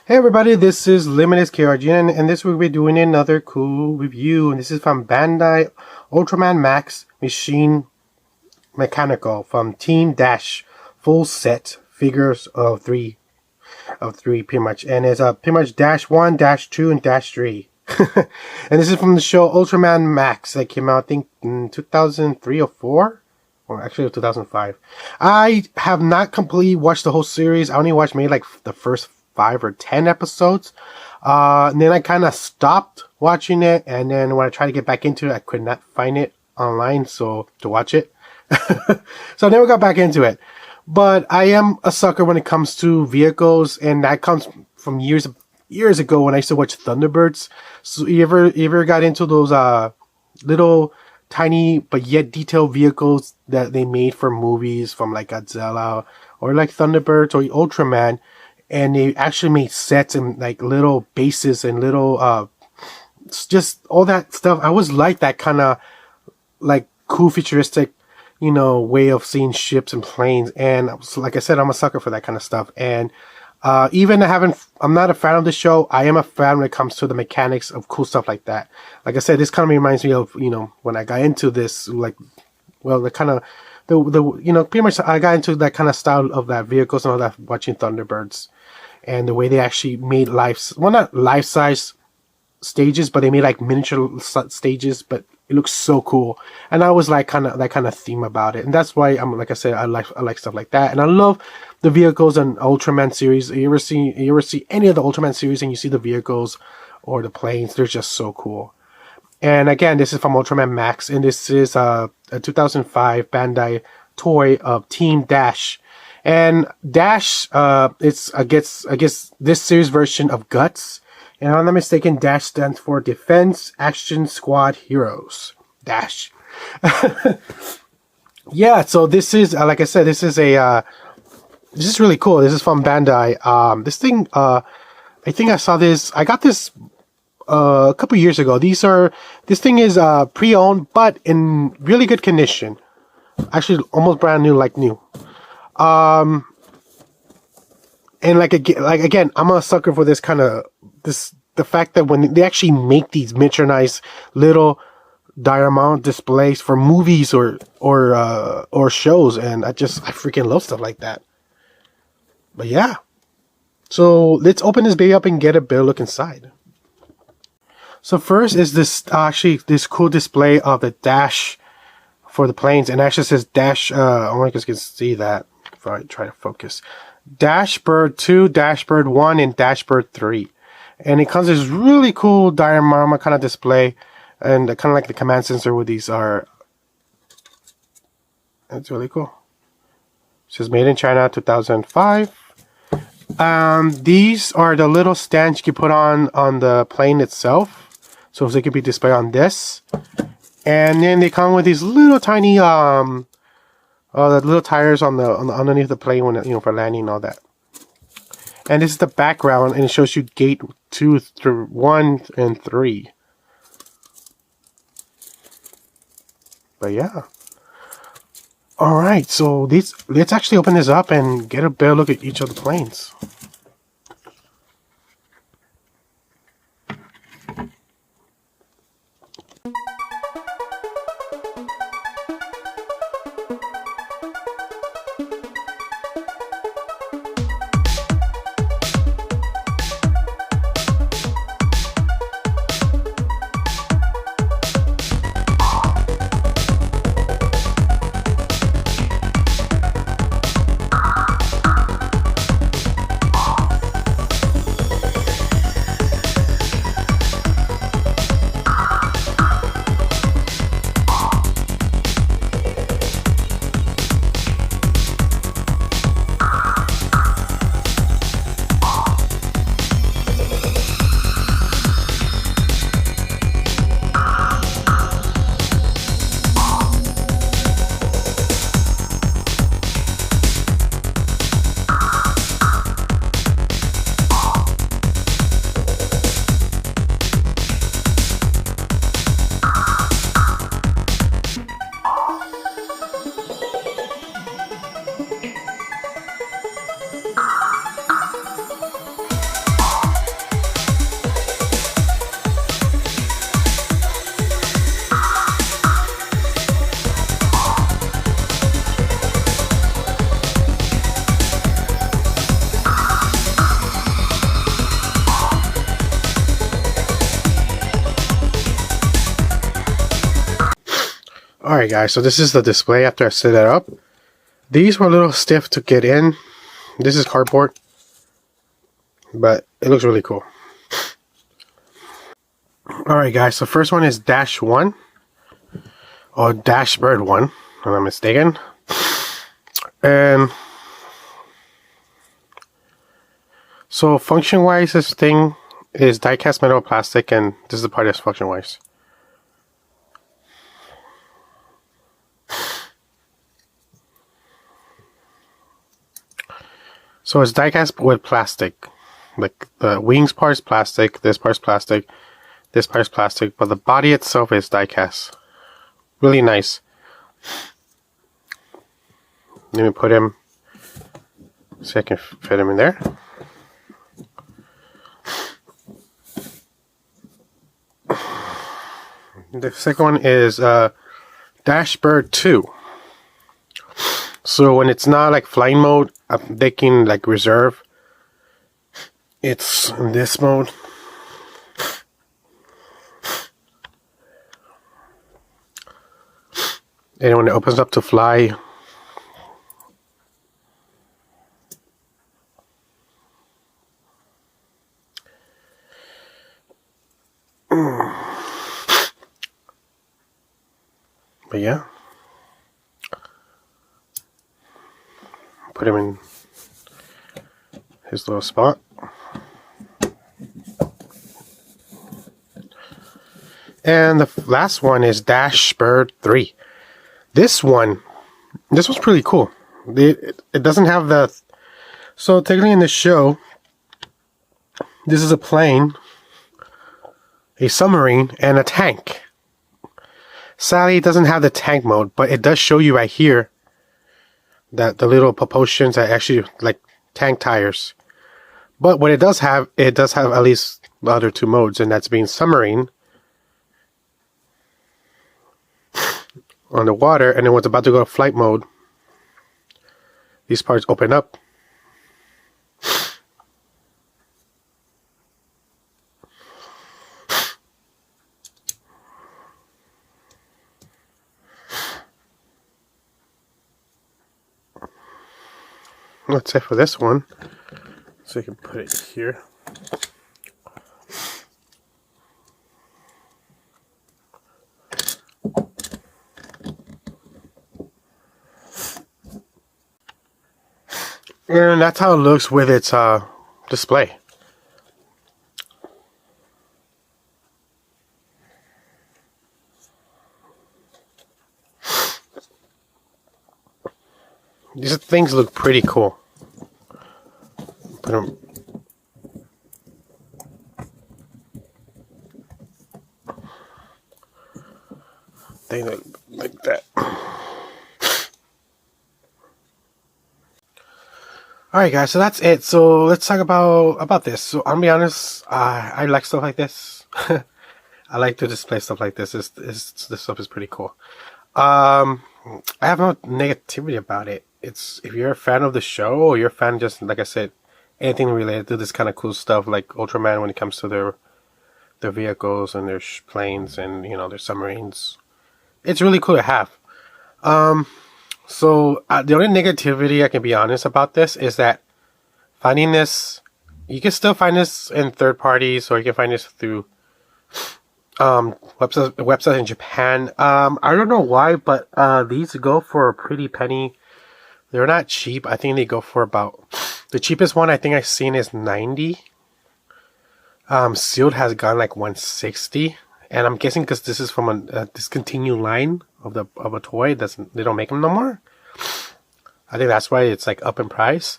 Hey everybody, this is Limitless KRG, and this week we're doing another cool review. And this is from Bandai Ultraman Max Machine Mechanical from Team Dash, full set figures of three pretty much, and it's pretty much Dash 1, Dash 2, and Dash 3. And this is from the show Ultraman Max that came out I think in 2003 or 4, or actually 2005. I have not completely watched the whole series. I only watched maybe like the first 5 or 10 episodes. And then I kind of stopped watching it, and then when I tried to get back into it, I could not find it online to watch it. So I never got back into it. But I am a sucker when it comes to vehicles, and that comes from years ago when I used to watch Thunderbirds. So you ever got into those little tiny but yet detailed vehicles that they made for movies, from like Godzilla or like Thunderbirds or Ultraman? And they actually made sets and like little bases and little just all that stuff. I always liked that kind of like cool futuristic, way of seeing ships and planes. And like I said, I'm a sucker for that kind of stuff. And even I'm not a fan of the show. I am a fan when it comes to the mechanics of cool stuff like that. Like I said, this kind of reminds me of when I got into this, like, well, the kind of pretty much I got into that kind of style of that vehicles and all that watching Thunderbirds. And the way they actually made not life-size stages, but they made like miniature stages, but it looks so cool. And I was like that kind of theme about it. And that's why like I said, I like stuff like that. And I love the vehicles and Ultraman series. You ever see any of the Ultraman series and you see the vehicles or the planes, they're just so cool. And again, this is from Ultraman Max, and this is a 2005 Bandai toy of Team Dash. And Dash, it's I guess this series version of Guts. And if I'm not mistaken, Dash stands for Defense Action Squad Heroes. Dash. Yeah, so this is like I said, this is really cool. This is from Bandai. This thing, I think I saw this. I got this a couple years ago. This thing is pre-owned, but in really good condition. Actually, almost brand new, like new. And again, I'm a sucker for this kind of the fact that when they actually make these miniaturized little diorama displays for movies or shows, and I freaking love stuff like that. But yeah, so let's open this baby up and get a better look inside. So first is this this cool display of the Dash for the planes, and actually says Dash. I don't know if you can see that. If I try to focus, Dashbird 2, Dashbird 1, and Dashbird 3, and it comes with this really cool diorama kind of display, and kind of like the command sensor with these are. It's really cool. It says made in China 2005. These are the little stands you can put on the plane itself, so they can be displayed on this. And then they come with these little tiny the little tires on the underneath the plane when for landing and all that. And this is the background, and it shows you gate 2 through 1 and 3. But yeah. Alright, so let's actually open this up and get a better look at each of the planes. Alright guys, so this is the display after I set it up. These were a little stiff to get in. This is cardboard, but it looks really cool. Alright guys, so first one is Dash 1, or Dashbird 1, if I'm not mistaken. And so function wise, this thing is die-cast metal plastic, and this is the part that's function wise. So it's die-cast with plastic. Like the wings part is plastic, this part's plastic, this part's plastic, but the body itself is die-cast. Really nice. Let me put him so I can fit him in there. The second one is Dashbird 2. So when it's not like flying mode, I'm taking like reserve. It's in this mode. And when it opens up to fly, but yeah, put him in his little spot. And the last one is Dashbird 3. This one's pretty cool. It doesn't have the... So technically in the show, this is a plane, a submarine, and a tank. Sadly, it doesn't have the tank mode, but it does show you right here that the little propulsions are actually like tank tires. But what it does have at least the other two modes, and that's being submarine on the water, and then when it's about to go to flight mode, these parts open up. That's it for this one. So you can put it here. And that's how it looks with its display. These things look pretty cool. Put them. They look like that. Alright guys, so that's it. So let's talk about this. So I'll be honest, I like stuff like this. I like to display stuff like this. This stuff is pretty cool. I have no negativity about it. It's, if you're a fan of the show, or you're a fan, just like I said, anything related to this kind of cool stuff like Ultraman when it comes to their vehicles and their planes and, you know, their submarines, it's really cool to have. So the only negativity I can be honest about this is that finding this, you can still find this in third parties, or you can find this through websites in Japan. I don't know why, but these go for a pretty penny. They're not cheap. I think they go for about, the cheapest one I think I've seen is 90. Sealed has gone like 160, and I'm guessing because this is from a discontinued line of a toy. They don't make them no more. I think that's why it's like up in price.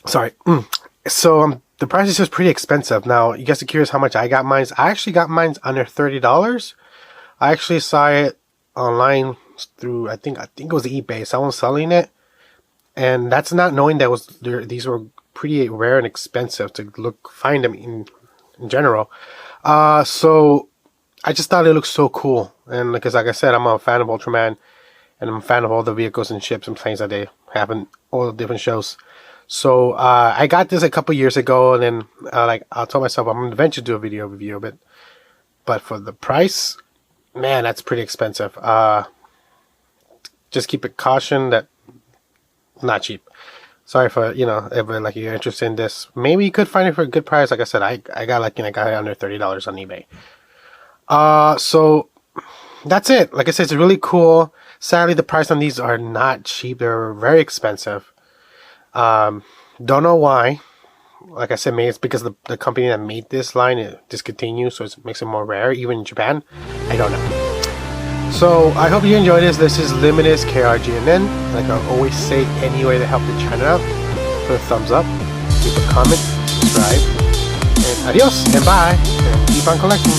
Sorry. So the price is just pretty expensive. Now you guys are curious how much I got mine. I actually got mine under $30. I actually saw it online through I think it was eBay. Someone selling it, and that's not knowing that these were pretty rare and expensive to find them in general. So I just thought it looked so cool, and because like I said, I'm a fan of Ultraman, and I'm a fan of all the vehicles and ships and planes that they have in all the different shows. So I got this a couple years ago, and then I told myself I'm gonna eventually do a video review of it. But for the price, man, that's pretty expensive. Just keep it caution that not cheap. Sorry for, if like you're interested in this. Maybe you could find it for a good price. Like I said, I got lucky and I got it under $30 on eBay. So that's it. Like I said, it's really cool. Sadly, the price on these are not cheap. They're very expensive. Don't know why. Like I said, maybe it's because the company that made this line it discontinued, so it makes it more rare, even in Japan. I don't know. So I hope you enjoyed this. This is Limitless KRGNN. Like I always say, any way to help the channel out, put a thumbs up, leave a comment, subscribe, and adios, and bye, and keep on collecting.